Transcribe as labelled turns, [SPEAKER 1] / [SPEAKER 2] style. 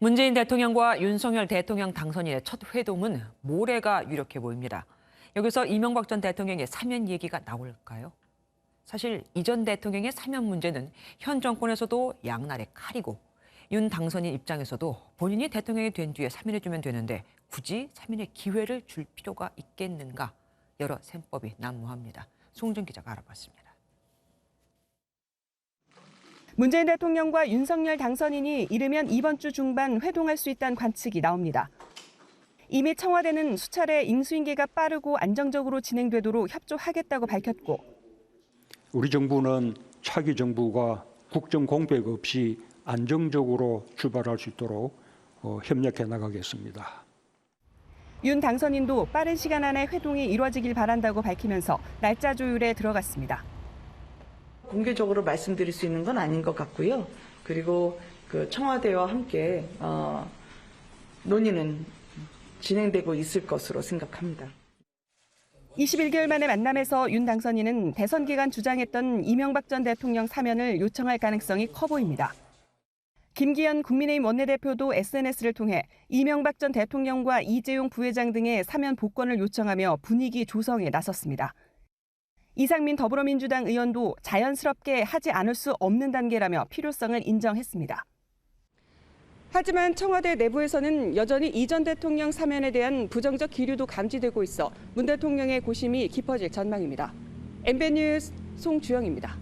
[SPEAKER 1] 문재인 대통령과 윤석열 대통령 당선인의 첫 회동은 모레가 유력해 보입니다. 여기서 이명박 전 대통령의 사면 얘기가 나올까요? 사실 이 전 대통령의 사면 문제는 현 정권에서도 양날의 칼이고 윤 당선인 입장에서도 본인이 대통령이 된 뒤에 사면해주면 되는데 굳이 사면의 기회를 줄 필요가 있겠는가 여러 셈법이 난무합니다. 송준 기자가 알아봤습니다.
[SPEAKER 2] 문재인 대통령과 윤석열 당선인이 이르면 이번 주 중반 회동할 수 있다는 관측이 나옵니다. 이미 청와대는 수차례 인수인계가 빠르고 안정적으로 진행되도록 협조하겠다고 밝혔고,
[SPEAKER 3] 우리 정부는 차기 정부가 국정 공백 없이 안정적으로 출발할 수 있도록 협력해 나가겠습니다.
[SPEAKER 2] 윤 당선인도 빠른 시간 안에 회동이 이루어지길 바란다고 밝히면서 날짜 조율에 들어갔습니다.
[SPEAKER 4] 공개적으로 말씀드릴 수 있는 건 아닌 것 같고요. 그리고 청와대와 함께 논의는 진행되고 있을 것으로 생각합니다.
[SPEAKER 2] 21개월 만의 만남에서 윤 당선인은 대선 기간 주장했던 이명박 전 대통령 사면을 요청할 가능성이 커 보입니다. 김기현 국민의힘 원내대표도 SNS를 통해 이명박 전 대통령과 이재용 부회장 등의 사면 복권을 요청하며 분위기 조성에 나섰습니다. 이상민 더불어민주당 의원도 자연스럽게 하지 않을 수 없는 단계라며 필요성을 인정했습니다. 하지만 청와대 내부에서는 여전히 이 전 대통령 사면에 대한 부정적 기류도 감지되고 있어 문 대통령의 고심이 깊어질 전망입니다. MBN 뉴스 송주영입니다.